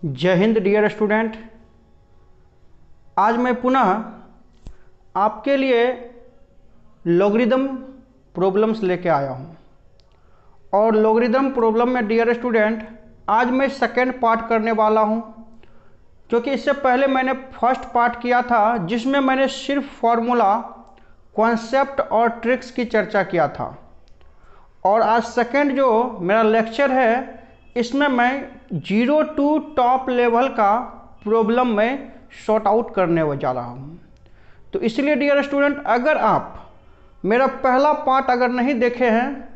जय Hind dear student. आज मैं पुनः आपके लिए लॉगरिदम प्रॉब्लम्स लेके आया हूँ और लॉगरिदम प्रॉब्लम में डियर स्टूडेंट आज मैं सेकेंड पार्ट करने वाला हूँ, क्योंकि इससे पहले मैंने फर्स्ट पार्ट किया था जिसमें मैंने सिर्फ फॉर्मूला, कॉन्सेप्ट और ट्रिक्स की चर्चा किया था। और आज सेकेंड जो मेरा लेक्चर है इसमें मैं 0 to टॉप लेवल का प्रॉब्लम में सॉर्ट आउट करने जा रहा हूँ। तो इसलिए डियर स्टूडेंट, अगर आप मेरा पहला पार्ट अगर नहीं देखे हैं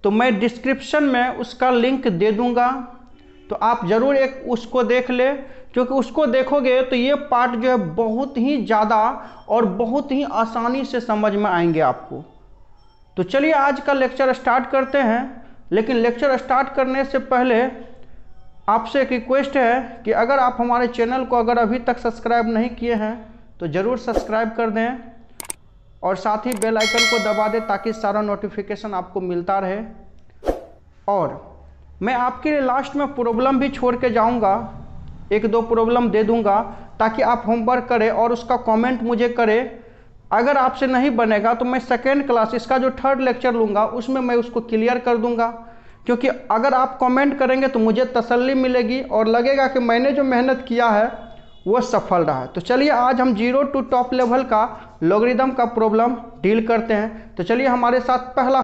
तो मैं डिस्क्रिप्शन में उसका लिंक दे दूँगा, तो आप ज़रूर एक उसको देख ले, क्योंकि उसको देखोगे तो ये पार्ट जो है बहुत ही ज़्यादा और बहुत ही आसानी से समझ में आएंगे आपको। तो चलिए आज का लेक्चर स्टार्ट करते हैं। लेकिन लेक्चर स्टार्ट करने से पहले आपसे एक रिक्वेस्ट है कि अगर आप हमारे चैनल को अगर अभी तक सब्सक्राइब नहीं किए हैं तो ज़रूर सब्सक्राइब कर दें और साथ ही बेल आइकन को दबा दें ताकि सारा नोटिफिकेशन आपको मिलता रहे। और मैं आपके लिए लास्ट में प्रॉब्लम भी छोड़ के जाऊंगा, एक दो प्रॉब्लम दे दूंगा ताकि आप होमवर्क करें और उसका कमेंट मुझे करें। अगर आपसे नहीं बनेगा तो मैं सेकेंड क्लास, इसका जो थर्ड लेक्चर लूँगा उसमें मैं उसको क्लियर कर दूंगा, क्योंकि अगर आप कमेंट करेंगे तो मुझे तसल्ली मिलेगी और लगेगा कि मैंने जो मेहनत किया है वो सफल रहा है। तो चलिए आज हम 0 to टॉप लेवल का लॉगरिदम का प्रॉब्लम डील करते हैं। तो चलिए हमारे साथ पहला,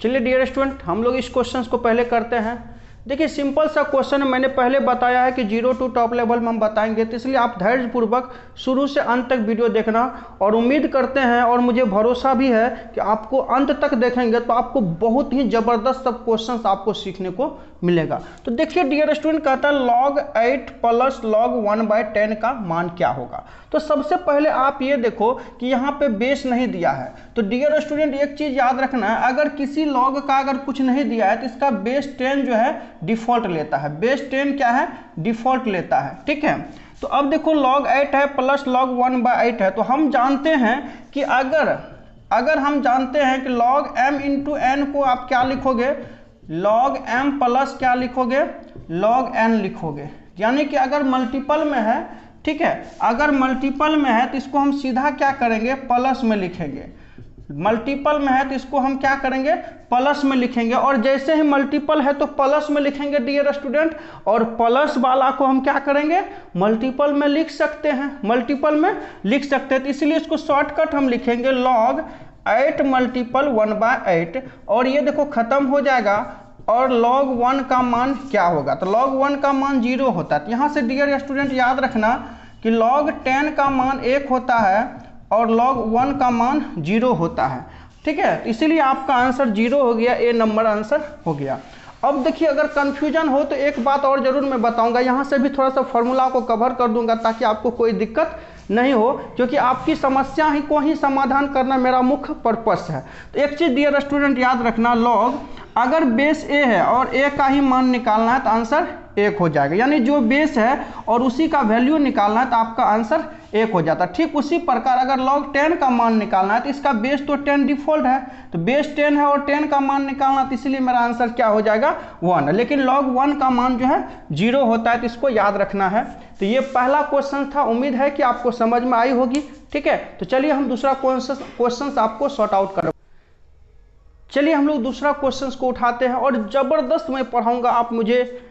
चलिए डियर स्टूडेंट हम लोग इस क्वेश्चन को पहले करते हैं। देखिए सिंपल सा क्वेश्चन मैंने पहले बताया है कि 0 to टॉप लेवल में हम बताएंगे, तो इसलिए आप धैर्यपूर्वक शुरू से अंत तक वीडियो देखना। और उम्मीद करते हैं और मुझे भरोसा भी है कि आपको अंत तक देखेंगे तो आपको बहुत ही ज़बरदस्त सब क्वेश्चंस आपको सीखने को मिलेगा। तो देखिए डियर स्टूडेंट, कहता है log 8 प्लस log 1/10 का मान क्या होगा। तो सबसे पहले आप ये देखो कि यहाँ पे बेस नहीं दिया है। तो डियर स्टूडेंट एक चीज़ याद रखना है, अगर किसी log का अगर कुछ नहीं दिया है तो इसका बेस 10 जो है डिफॉल्ट लेता है। बेस 10 क्या है, डिफॉल्ट लेता है, ठीक है। तो अब देखो log 8 है प्लस log 1/8 है, तो हम जानते हैं कि अगर हम जानते हैं कि log m इंटू n को आप क्या लिखोगे, log m प्लस क्या लिखोगे, log n लिखोगे। यानी कि अगर मल्टीपल में है, ठीक है, अगर मल्टीपल में है तो इसको हम सीधा क्या करेंगे, प्लस में लिखेंगे। मल्टीपल में है तो इसको हम क्या करेंगे, प्लस में लिखेंगे। और जैसे ही मल्टीपल है तो प्लस में लिखेंगे डियर स्टूडेंट, और प्लस वाला को हम क्या करेंगे, मल्टीपल में लिख सकते हैं, मल्टीपल में लिख सकते हैं। तो इसलिए इसको शॉर्टकट हम लिखेंगे log 8 मल्टीपल 1/8, और ये देखो खत्म हो जाएगा। और log 1 का मान क्या होगा, तो log 1 का मान 0 होता है। तो यहाँ से डियर स्टूडेंट याद रखना कि log 10 का मान 1 होता है और log 1 का मान 0 होता है, ठीक है। इसीलिए आपका आंसर 0 हो गया, ए नंबर आंसर हो गया। अब देखिए अगर कंफ्यूजन हो तो एक बात और जरूर मैं बताऊंगा, यहाँ से भी थोड़ा सा फॉर्मूला को कवर कर दूंगा ताकि आपको कोई दिक्कत नहीं हो, क्योंकि आपकी समस्या ही को ही समाधान करना मेरा मुख्य पर्पस है। तो एक चीज़ डियर स्टूडेंट याद रखना, log अगर बेस ए है और ए का ही मान निकालना है तो आंसर 1 हो जाएगा। यानी जो बेस है और उसी का वैल्यू निकालना है तो आपका आंसर 1 हो जाता है। ठीक उसी प्रकार अगर log 10 का मान निकालना है तो इसका बेस तो 10 डिफॉल्ट है, तो बेस 10 है और 10 का मान निकालना, तो इसलिए मेरा आंसर क्या हो जाएगा, 1। लेकिन log 1 का मान जो है 0 होता है, तो इसको याद रखना है। तो ये पहला क्वेश्चन था, उम्मीद है कि आपको समझ में आई होगी, ठीक है। तो चलिए हम दूसरा क्वेश्चन आपको सॉर्ट आउट करें। चलिए हम लोग दूसरा क्वेश्चन को उठाते हैं और ज़बरदस्त मैं पढ़ाऊंगा। आप मुझे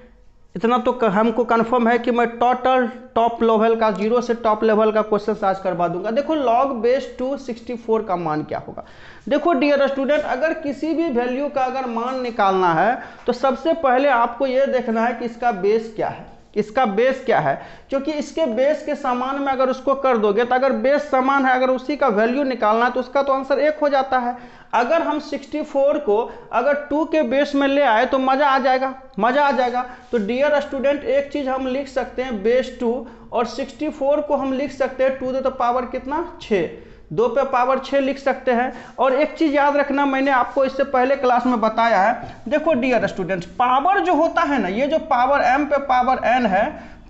इतना तो हमको कंफर्म है कि मैं टोटल टॉप लेवल का 0 से टॉप लेवल का क्वेश्चन आज करवा दूंगा। देखो log बेस 264 का मान क्या होगा। देखो डियर स्टूडेंट, अगर किसी भी वैल्यू का अगर मान निकालना है तो सबसे पहले आपको यह देखना है कि इसका बेस क्या है, इसका बेस क्या है, क्योंकि इसके बेस के समान में अगर उसको कर दोगे तो अगर बेस समान है, अगर उसी का वैल्यू निकालना है तो उसका तो आंसर 1 हो जाता है। अगर हम 64 को अगर 2 के बेस में ले आए तो मज़ा आ जाएगा, मज़ा आ जाएगा। तो डियर स्टूडेंट एक चीज़ हम लिख सकते हैं, बेस 2 और 64 को हम लिख सकते हैं 2 तो पावर कितना, 6, 2 पे पावर 6 लिख सकते हैं। और एक चीज़ याद रखना, मैंने आपको इससे पहले क्लास में बताया है, देखो डियर स्टूडेंट्स पावर जो होता है ना, ये जो पावर m पे पावर n है,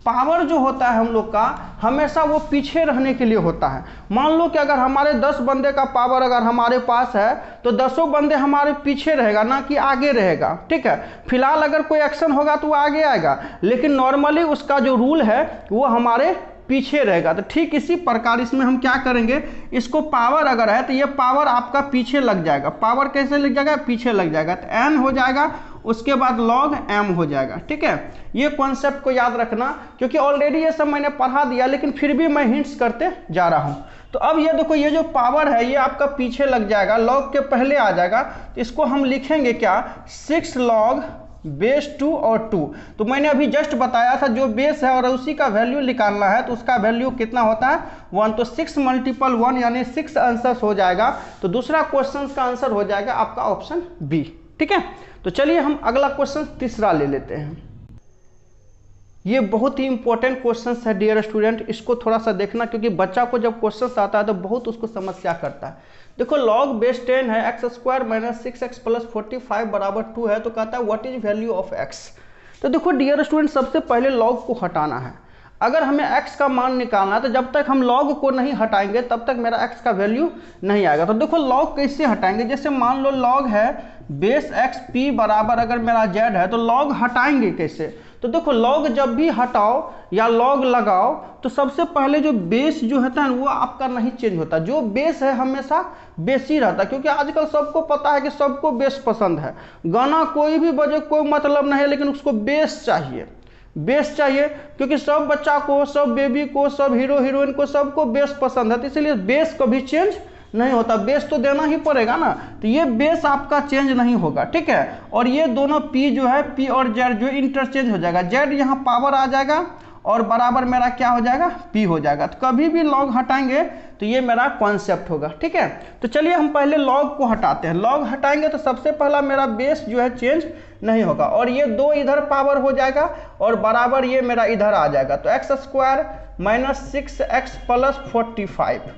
पावर जो होता है हम लोग का हमेशा वो पीछे रहने के लिए होता है। मान लो कि अगर हमारे 10 बंदे का पावर अगर हमारे पास है तो 10 बंदे हमारे पीछे रहेगा, ना कि आगे रहेगा, ठीक है। फिलहाल अगर कोई एक्शन होगा तो वो आगे आएगा, लेकिन नॉर्मली उसका जो रूल है वो हमारे पीछे रहेगा। तो ठीक इसी प्रकार इसमें हम क्या करेंगे, इसको पावर अगर है तो ये पावर आपका पीछे लग जाएगा। पावर कैसे लग जाएगा, पीछे लग जाएगा, तो n हो जाएगा, उसके बाद log m हो जाएगा, ठीक है। ये कॉन्सेप्ट को याद रखना, क्योंकि ऑलरेडी ये सब मैंने पढ़ा दिया, लेकिन फिर भी मैं हिंट्स करते जा रहा हूँ। तो अब ये देखो, ये जो पावर है ये आपका पीछे लग जाएगा, log के पहले आ जाएगा, तो इसको हम लिखेंगे क्या, 6 log बेस 2 और 2। तो मैंने अभी जस्ट बताया था जो बेस है और उसी का वैल्यू निकालना है, तो उसका वैल्यू कितना होता है 1, तो 6 मल्टीपल 1 यानी 6 आंसर्स हो जाएगा। तो दूसरा क्वेश्चन का आंसर हो जाएगा आपका ऑप्शन बी, ठीक है। तो चलिए हम अगला क्वेश्चन तीसरा ले लेते हैं। ये बहुत ही इंपॉर्टेंट क्वेश्चन है डियर स्टूडेंट, इसको थोड़ा सा देखना, क्योंकि बच्चा को जब क्वेश्चन आता है तो बहुत उसको समस्या करता है। देखो log बेस 10 है, x square minus 6x plus 45 बराबर 2 है, तो कहता है what is value of x। तो देखो डियर स्टूडेंट, सबसे पहले log को हटाना है। अगर हमें x का मान निकालना है तो जब तक हम log को नहीं हटाएंगे तब तक मेरा x का वैल्यू नहीं आएगा। तो देखो log कैसे हटाएंगे, जैसे मान लो log है बेस x p बराबर अगर मेरा z है, तो log हटाएंगे कैसे। तो देखो log जब भी हटाओ या log लगाओ तो सबसे पहले जो बेस जो होता है वो आपका नहीं चेंज होता, जो बेस है हमेशा बेस ही रहता है। क्योंकि आजकल सबको पता है कि सबको बेस पसंद है, गाना कोई भी बजे कोई मतलब नहीं है, लेकिन उसको बेस चाहिए, बेस चाहिए, क्योंकि सब बच्चा को, सब बेबी को, सब हीरो हीरोइन को, सबको बेस पसंद है। तो इसलिए बेस कभी चेंज नहीं होता, बेस तो देना ही पड़ेगा ना, तो ये बेस आपका चेंज नहीं होगा, ठीक है। और ये दोनों p जो है, p और z जो इंटरचेंज हो जाएगा, z यहाँ पावर आ जाएगा और बराबर मेरा क्या हो जाएगा, p हो जाएगा। तो कभी भी log हटाएंगे तो ये मेरा कॉन्सेप्ट होगा, ठीक है। तो चलिए हम पहले log को हटाते हैं। log हटाएंगे तो सबसे पहला मेरा बेस जो है चेंज नहीं होगा, और ये 2 इधर पावर हो जाएगा और बराबर ये मेरा इधर आ जाएगा। तो x square minus 6x plus 45।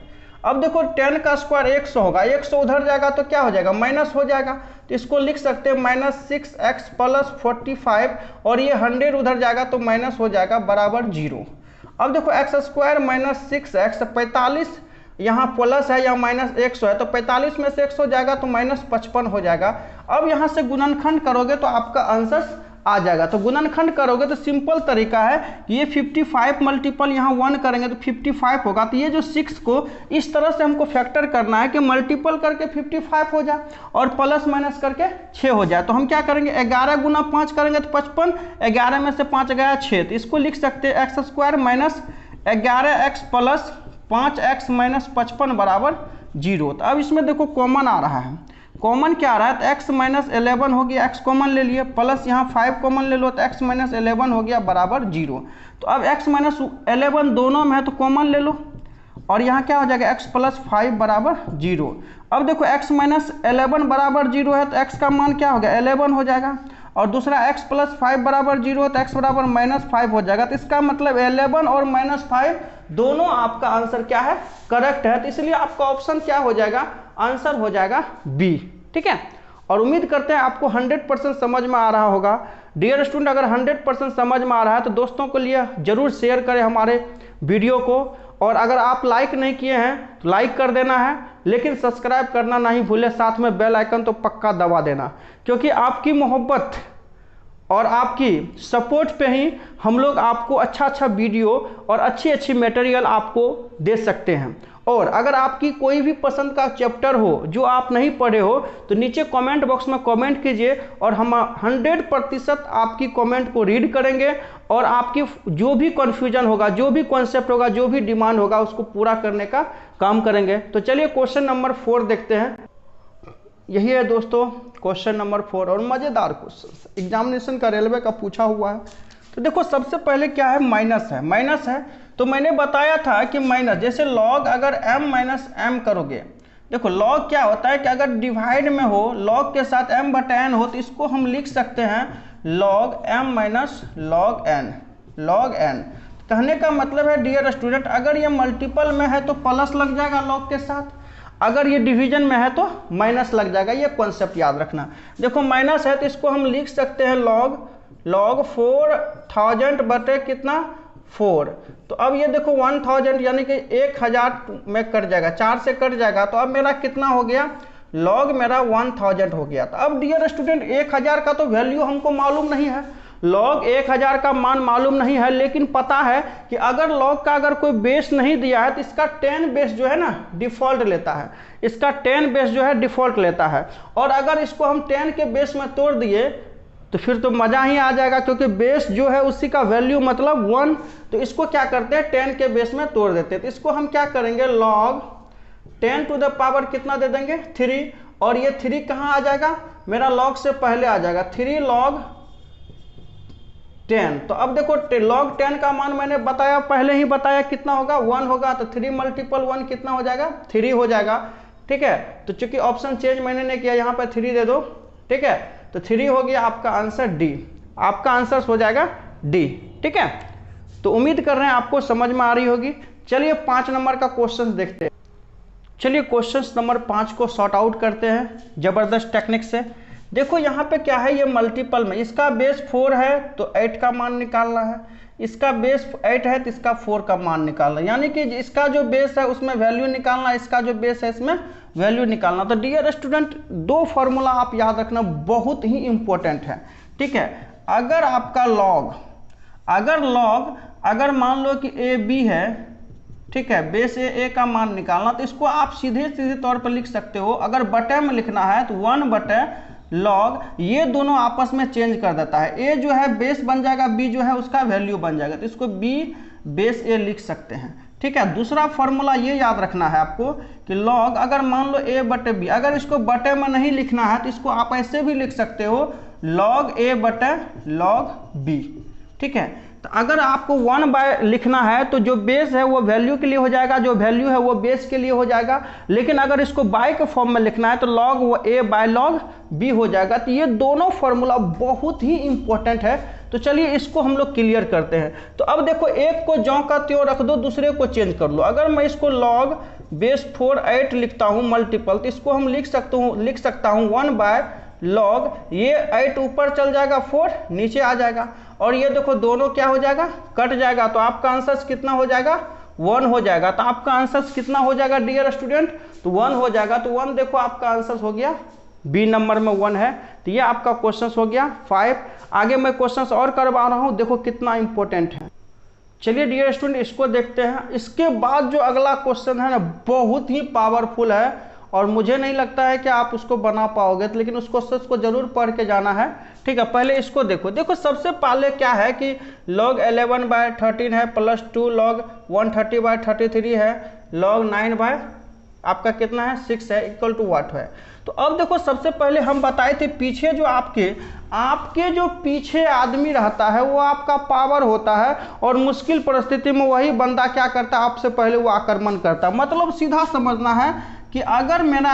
अब देखो 10 का स्क्वायर 100 होगा, 100 उधर जाएगा तो क्या हो जाएगा, माइनस हो जाएगा। तो इसको लिख सकते हैं माइनस 6x प्लस 45, और ये 100 उधर जाएगा तो माइनस हो जाएगा बराबर 0। अब देखो x स्क्वायर माइनस 6x 45, यहाँ प्लस है या माइनस 100 है, तो 45 में से 100 जाएगा तो माइनस 55 हो जाएगा। अब यहाँ से गुणनखंड करोगे तो आपका आंसर आ जाएगा। तो गुणनखंड करोगे तो सिंपल तरीका है, ये 55 मल्टीपल यहाँ 1 करेंगे तो 55 होगा। तो ये जो 6 को इस तरह से हमको फैक्टर करना है कि मल्टीपल करके 55 हो जाए और प्लस माइनस करके 6 हो जाए। तो हम क्या करेंगे, 11 गुना 5 करेंगे तो 55, 11 में से 5 गया 6, तो इसको लिख सकते हैं x square minus 11x plus 5x minus 55 बराबर 0। तो अब इसमें देखो कॉमन आ रहा है, कॉमन क्या आ रहा है, तो x माइनस 11 हो गया, x कॉमन ले लिए, प्लस यहाँ 5 कॉमन ले लो तो x माइनस 11 हो गया बराबर 0। तो अब x माइनस 11 दोनों में है तो कॉमन ले लो, और यहाँ क्या हो जाएगा x प्लस 5 बराबर 0। अब देखो x माइनस 11 बराबर 0 है तो x का मान क्या हो गया 11 हो जाएगा, और दूसरा x प्लस 5 बराबर 0 है तो x बराबर माइनस 5 हो जाएगा। तो इसका मतलब 11 और माइनस 5 दोनों आपका आंसर क्या है, करेक्ट है। तो इसलिए आपका ऑप्शन क्या हो जाएगा, आंसर हो जाएगा बी, ठीक है। और उम्मीद करते हैं आपको 100% समझ में आ रहा होगा। डियर स्टूडेंट, अगर 100% समझ में आ रहा है तो दोस्तों के लिए जरूर शेयर करें हमारे वीडियो को, और अगर आप लाइक नहीं किए हैं तो लाइक कर देना है, लेकिन सब्सक्राइब करना नहीं भूले, साथ में बेल आइकन तो पक्का दबा देना, क्योंकि आपकी मोहब्बत और आपकी सपोर्ट पे ही हम लोग आपको अच्छा वीडियो और अच्छी मटेरियल आपको दे सकते हैं। और अगर आपकी कोई भी पसंद का चैप्टर हो जो आप नहीं पढ़े हो तो नीचे कमेंट बॉक्स में कमेंट कीजिए, और हम 100% आपकी कमेंट को रीड करेंगे, और आपकी जो भी कन्फ्यूजन होगा, जो भी कॉन्सेप्ट होगा, जो भी डिमांड होगा उसको पूरा करने का काम करेंगे। तो चलिए क्वेश्चन नंबर 4 देखते हैं। यही है दोस्तों क्वेश्चन नंबर 4, और मज़ेदार क्वेश्चन एग्जामिनेशन का रेलवे का पूछा हुआ है। तो देखो सबसे पहले क्या है, माइनस है। तो मैंने बताया था कि माइनस, जैसे लॉग अगर m माइनस m करोगे, देखो लॉग क्या होता है कि अगर डिवाइड में हो, लॉग के साथ m बटा n हो, तो इसको हम लिख सकते हैं log m minus log n। कहने का मतलब है डियर स्टूडेंट, अगर ये मल्टीपल में है तो प्लस लग जाएगा लॉग के साथ, अगर ये डिवीजन में है तो माइनस लग जाएगा। ये कॉन्सेप्ट याद रखना। देखो माइनस है तो इसको हम लिख सकते हैं लॉग 4000 बटे कितना 4। तो अब ये देखो 1000 यानी कि 1000 में कट जाएगा, 4 से कट जाएगा, तो अब मेरा कितना हो गया, लॉग मेरा 1000 हो गया। तो अब डियर स्टूडेंट 1000 का तो वैल्यू हमको मालूम नहीं है, लॉग 1000 का मान मालूम नहीं है, लेकिन पता है कि अगर लॉग का अगर कोई बेस नहीं दिया है तो इसका 10 बेस जो है ना डिफ़ॉल्ट लेता है, इसका 10 बेस जो है डिफ़ॉल्ट लेता है। और अगर इसको हम 10 के बेस में तोड़ दिए तो फिर तो मज़ा ही आ जाएगा, क्योंकि बेस जो है उसी का वैल्यू मतलब 1। तो इसको क्या करते हैं, 10 के बेस में तोड़ देते हैं। तो इसको हम क्या करेंगे, लॉग 10 टू द पावर कितना दे देंगे, 3। और ये 3 कहाँ आ जाएगा, मेरा लॉग से पहले आ जाएगा, 3 लॉग 10। तो अब देखो लॉग 10 का मान मैंने बताया, पहले ही बताया कितना होगा, 1 होगा। तो 3 मल्टीपल 1 कितना हो जाएगा, 3 हो जाएगा। ठीक है, तो चूंकि ऑप्शन चेंज मैंने नहीं किया, यहाँ पे 3 दे दो। ठीक है, तो 3 हो गया आपका आंसर डी, आपका आंसर हो जाएगा डी। ठीक है, तो उम्मीद कर रहे हैं आपको समझ में आ रही होगी। चलिए 5 नंबर का क्वेश्चन देखते हैं। चलिए क्वेश्चन नंबर 5 को सॉर्ट आउट करते हैं जबरदस्त टेक्निक से। देखो यहाँ पे क्या है, ये मल्टीपल में इसका बेस 4 है तो 8 का मान निकालना है, इसका बेस 8 है तो इसका 4 का मान निकालना है, यानी कि इसका जो बेस है उसमें वैल्यू निकालना, इसका जो बेस है इसमें वैल्यू निकालना। तो डियर स्टूडेंट 2 फॉर्मूला आप याद रखना, बहुत ही इंपॉर्टेंट है। ठीक है, अगर आपका लॉग अगर मान लो कि ए बी है, ठीक है, बेस ए का मान निकालना, तो इसको आप सीधे तौर पर लिख सकते हो। अगर बटे में लिखना है तो 1 बटे लॉग, ये दोनों आपस में चेंज कर देता है, ए जो है बेस बन जाएगा, बी जो है उसका वैल्यू बन जाएगा, तो इसको बी बेस ए लिख सकते हैं। ठीक है, दूसरा फॉर्मूला ये याद रखना है आपको कि लॉग अगर मान लो ए बटे बी, अगर इसको बटे में नहीं लिखना है तो इसको आप ऐसे भी लिख सकते हो, लॉग ए बटे लॉग बी। ठीक है, तो अगर आपको 1 बाय लिखना है तो जो बेस है वो वैल्यू के लिए हो जाएगा, जो वैल्यू है वो बेस के लिए हो जाएगा। लेकिन अगर इसको बाय के फॉर्म में लिखना है तो लॉग वो ए बाय लॉग बी हो जाएगा। तो ये दोनों फॉर्मूला बहुत ही इंपॉर्टेंट है। तो चलिए इसको हम लोग क्लियर करते हैं। तो अब देखो, एक को ज्यों का त्यों रख दो, दूसरे को चेंज कर लो। अगर मैं इसको लॉग बेस 4 8 लिखता हूँ मल्टीपल, तो इसको हम लिख सकता हूँ 1 बाय लॉग, ये 8 ऊपर चल जाएगा, 4 नीचे आ जाएगा, और ये देखो दोनों क्या हो जाएगा, कट जाएगा। तो आपका आंसर कितना हो जाएगा, 1 हो जाएगा। तो आपका आंसर कितना हो जाएगा डियर स्टूडेंट, तो 1 हो जाएगा। तो 1 देखो आपका आंसर हो गया, बी नंबर में 1 है। तो ये आपका क्वेश्चन हो गया 5। आगे मैं क्वेश्चन और करवा रहा हूँ, देखो कितना इंपॉर्टेंट है। चलिए डियर स्टूडेंट इसको देखते हैं। इसके बाद जो अगला क्वेश्चन है ना, बहुत ही पावरफुल है और मुझे नहीं लगता है कि आप उसको बना पाओगे, लेकिन उस क्वेश्चन को जरूर पढ़ के जाना है। ठीक है, पहले इसको देखो सबसे पहले क्या है कि log 11/13 है, प्लस 2 log 130/33 है, log 9 बाय आपका कितना है 6 है, इक्वल टू व्हाट है। तो अब देखो सबसे पहले हम बताए थे, पीछे जो आपके जो पीछे आदमी रहता है वो आपका पावर होता है, और मुश्किल परिस्थिति में वही बंदा क्या करता है, आपसे पहले वो आक्रमण करता है। मतलब सीधा समझना है कि अगर मेरा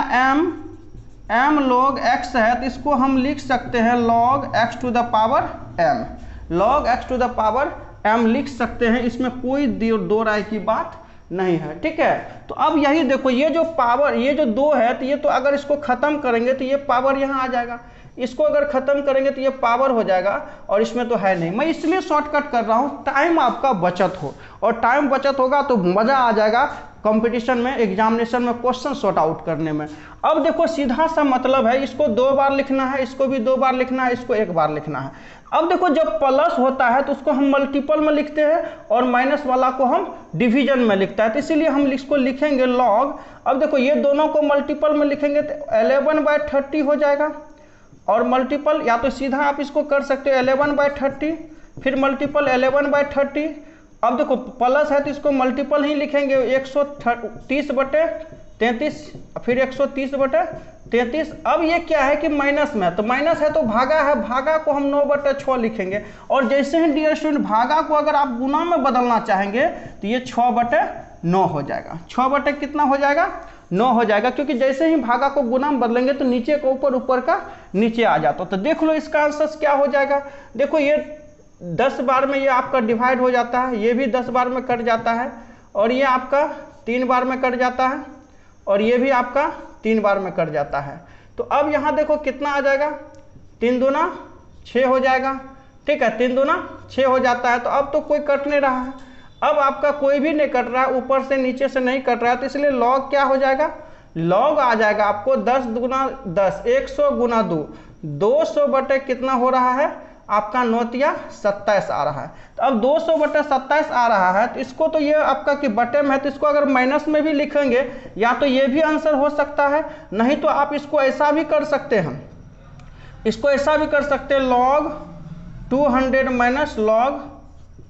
m log x है तो इसको हम लिख सकते हैं log x to the power m, log x to the power m लिख सकते हैं, इसमें कोई दो राय की बात नहीं है। ठीक है, तो अब यही देखो, ये जो पावर, ये जो 2 है, तो ये तो अगर इसको खत्म करेंगे तो ये पावर यहाँ आ जाएगा, इसको अगर खत्म करेंगे तो ये पावर हो जाएगा, और इसमें तो है नहीं। मैं इसलिए शॉर्टकट कर रहा हूँ, टाइम आपका बचत हो, और टाइम बचत होगा तो मज़ा आ जाएगा कंपटीशन में, एग्जामिनेशन में क्वेश्चन सॉर्ट आउट करने में। अब देखो सीधा सा मतलब है, इसको 2 बार लिखना है, इसको भी 2 बार लिखना है, इसको 1 बार लिखना है। अब देखो जब प्लस होता है तो उसको हम मल्टीपल में लिखते हैं, और माइनस वाला को हम डिवीजन में लिखता है, तो इसीलिए हम इसको लिखेंगे लॉग। अब देखो ये दोनों को मल्टीपल में लिखेंगे तो 11/30 हो जाएगा, और मल्टीपल या तो सीधा आप इसको कर सकते हो 11/30, फिर मल्टीपल 11/30। अब देखो प्लस है तो इसको मल्टीपल ही लिखेंगे 130/33, फिर 130/33। अब ये क्या है कि माइनस में, तो माइनस है तो भागा है, भागा को हम 9/6 लिखेंगे, और जैसे ही डियर स्टूडेंट भागा को अगर आप गुना में बदलना चाहेंगे तो ये 6/9 हो जाएगा। 6 कितना हो जाएगा, 9 हो जाएगा, क्योंकि जैसे ही भागा को गुना में बदलेंगे तो नीचे का ऊपर, ऊपर का नीचे आ जाता। तो देख लो इसका आंसर क्या हो जाएगा। देखो ये 10 बार में ये आपका डिवाइड हो जाता है, ये भी 10 बार में कट जाता है, और ये आपका 3 बार में कट जाता है, और ये भी आपका 3 बार में कट जाता है। तो अब यहाँ देखो कितना आ जाएगा, 3 दूना 6 हो जाएगा, ठीक है, 3 दूना 6 हो जाता है। तो अब तो कोई कट नहीं रहा है, अब आपका कोई भी नहीं कट रहा है, ऊपर से नीचे से नहीं कट रहा है, तो इसलिए लॉग क्या हो जाएगा, लॉग आ जाएगा आपको 10 दूना 10, 100 गुना 2, 200 बटे कितना हो रहा है आपका 9 27 आ रहा है। तो अब 200 बटे 27 आ रहा है, तो इसको तो ये आपका कि बटे में है, तो इसको अगर माइनस में भी लिखेंगे या तो ये भी आंसर हो सकता है, नहीं तो आप इसको ऐसा भी कर सकते हैं, इसको ऐसा भी कर सकते हैं log 200 माइनस log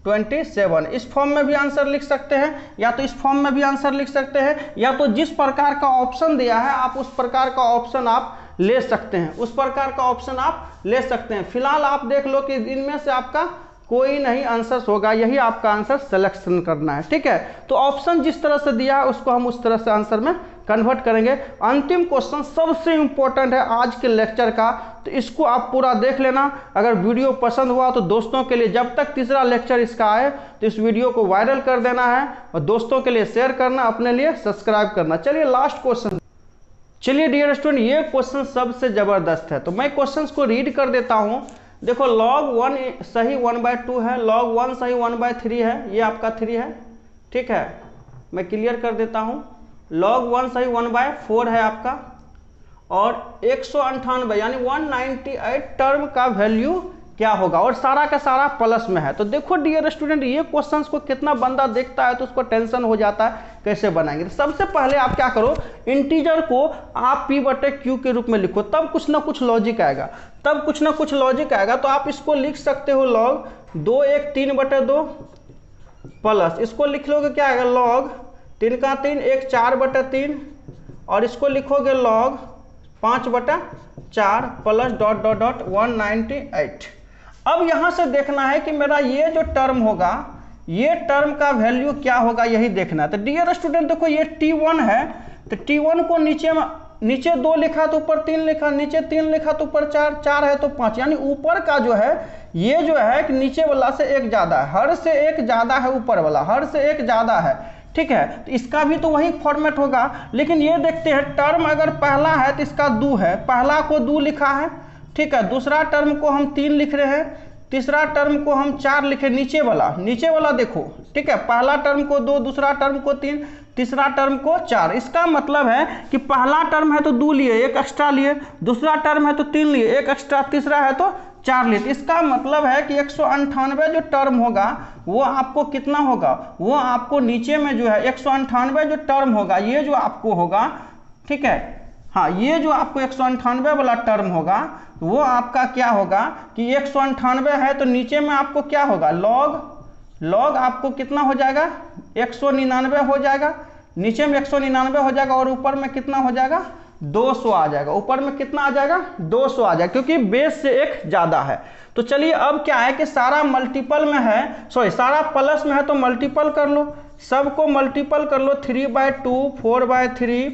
27, इस फॉर्म में भी आंसर लिख सकते हैं, या तो इस फॉर्म में भी आंसर लिख सकते हैं, या तो जिस प्रकार का ऑप्शन दिया है आप उस प्रकार का ऑप्शन आप ले सकते हैं, उस प्रकार का ऑप्शन आप ले सकते हैं। फिलहाल आप देख लो कि इनमें से आपका कोई नहीं आंसर होगा, यही आपका आंसर सिलेक्शन करना है, ठीक है। तो ऑप्शन जिस तरह से दिया है उसको हम उस तरह से आंसर में कन्वर्ट करेंगे। अंतिम क्वेश्चन सबसे इंपॉर्टेंट है आज के लेक्चर का, तो इसको आप पूरा देख लेना। अगर वीडियो पसंद हुआ तो दोस्तों के लिए, जब तक तीसरा लेक्चर इसका आए तो इस वीडियो को वायरल कर देना है और दोस्तों के लिए शेयर करना, अपने लिए सब्सक्राइब करना। चलिए लास्ट क्वेश्चन, चलिए डियर स्टूडेंट, ये क्वेश्चन सबसे जबरदस्त है, तो मैं क्वेश्चन को रीड कर देता हूँ। देखो log 1 सही 1/2 है, log 1 सही 1/3 है, ये आपका 3 है, ठीक है। मैं क्लियर कर देता हूँ, log 1 सही 1/4 है आपका, और 198 यानी 198 टर्म का वैल्यू क्या होगा, और सारा का सारा प्लस में है। तो देखो डियर स्टूडेंट, ये क्वेश्चंस को कितना बंदा देखता है तो उसको टेंशन हो जाता है कैसे बनाएंगे। तो सबसे पहले आप क्या करो, इंटीजर को आप p/q के रूप में लिखो, तब कुछ ना कुछ लॉजिक आएगा, तब कुछ ना कुछ लॉजिक आएगा। तो आप इसको लिख सकते हो log 2 1 3/2 प्लस, इसको लिख लोगे क्या आएगा log 3 का 3 1 4/3, और इसको लिखोगे log 5/4 plus dot dot dot 198। अब यहां से देखना है कि मेरा ये जो टर्म होगा, ये टर्म का वैल्यू क्या होगा, यही देखना है। तो डियर स्टूडेंट देखो, ये t1 है, तो t1 को नीचे 2 लिखा तो ऊपर 3 लिखा, नीचे 3 लिखा तो ऊपर 4, 4 है तो 5, यानी ऊपर का जो है ये जो है कि नीचे वाला से एक ज्यादा है, हर से एक ज्यादा है, ऊपर वाला हर से एक ज्यादा है, ठीक है। तो इसका भी तो वही फॉर्मेट होगा, लेकिन ये देखते हैं टर्म अगर पहला है तो इसका 2 है, पहला को 2 लिखा है, ठीक है। दूसरा टर्म को हम 3 लिख रहे हैं, तीसरा टर्म को हम 4 लिखे, नीचे वाला देखो, ठीक है। पहला टर्म को 2, दूसरा टर्म को 3, तीसरा टर्म को 4। इसका मतलब है कि पहला टर्म है तो 2 लिए, एक एक्स्ट्रा लिए, दूसरा टर्म है तो 3 लिए, एक एक्स्ट्रा, तीसरा है तो 4 लिए। इसका मतलब है कि 198 जो टर्म होगा वो आपको कितना होगा, वो आपको नीचे में जो है 198 जो टर्म होगा, ये जो आपको होगा, ठीक है, हाँ, ये जो आपको 198 वाला टर्म होगा वो आपका क्या होगा कि 198 है तो नीचे में आपको क्या होगा, log आपको कितना हो जाएगा 199 हो जाएगा, नीचे में 199 हो जाएगा, और ऊपर में कितना हो जाएगा 200 आ जाएगा, ऊपर में कितना आ जाएगा 200 आ जाएगा, क्योंकि बेस से एक ज्यादा है। तो चलिए अब क्या है कि सारा मल्टीपल में है, सॉरी सारा प्लस में है, तो मल्टीपल कर लो, सबको मल्टीपल कर लो, 3/2 4/3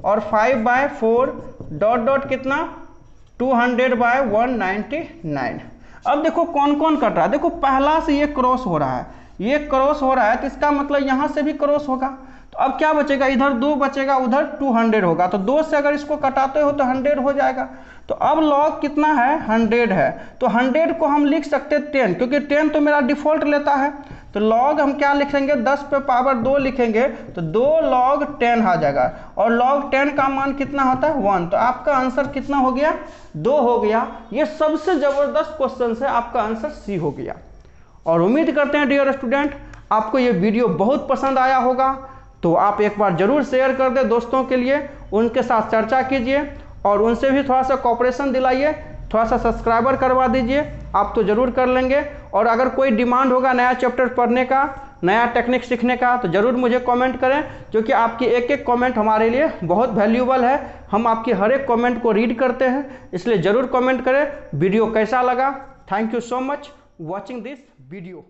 और 5/4 डॉट डॉट कितना 200/199। अब देखो कौन कौन कट रहा है, देखो पहला से ये क्रॉस हो रहा है, ये क्रॉस हो रहा है, तो इसका मतलब यहां से भी क्रॉस होगा। तो अब क्या बचेगा, इधर 2 बचेगा, उधर 200 होगा, तो 2 से अगर इसको कटाते हो तो 100 हो जाएगा। तो अब log कितना है 100 है, तो 100 को हम लिख सकते हैं 10, क्योंकि 10 तो मेरा डिफॉल्ट लेता है। तो log हम क्या लिखेंगे 10 पे पावर 2 लिखेंगे, तो 2 log 10 आ जाएगा, और log 10 का मान कितना होता है 1। तो आपका आंसर कितना हो गया 2 हो गया। ये सबसे जबरदस्त क्वेश्चन है, आपका आंसर सी हो गया। और उम्मीद करते हैं डियर स्टूडेंट आपको ये वीडियो बहुत पसंद आया होगा, तो आप एक बार जरूर शेयर कर दें दोस्तों के लिए, उनके साथ चर्चा कीजिए और उनसे भी थोड़ा सा कोऑपरेशन दिलाइए, थोड़ा सा सब्सक्राइबर करवा दीजिए, आप तो जरूर कर लेंगे। और अगर कोई डिमांड होगा नया चैप्टर पढ़ने का, नया टेक्निक सीखने का, तो जरूर मुझे कमेंट करें, क्योंकि आपकी एक एक कमेंट हमारे लिए बहुत वैल्यूबल है, हम आपकी हर एक कमेंट को रीड करते हैं, इसलिए जरूर कमेंट करें वीडियो कैसा लगा। Thank you so much watching this video.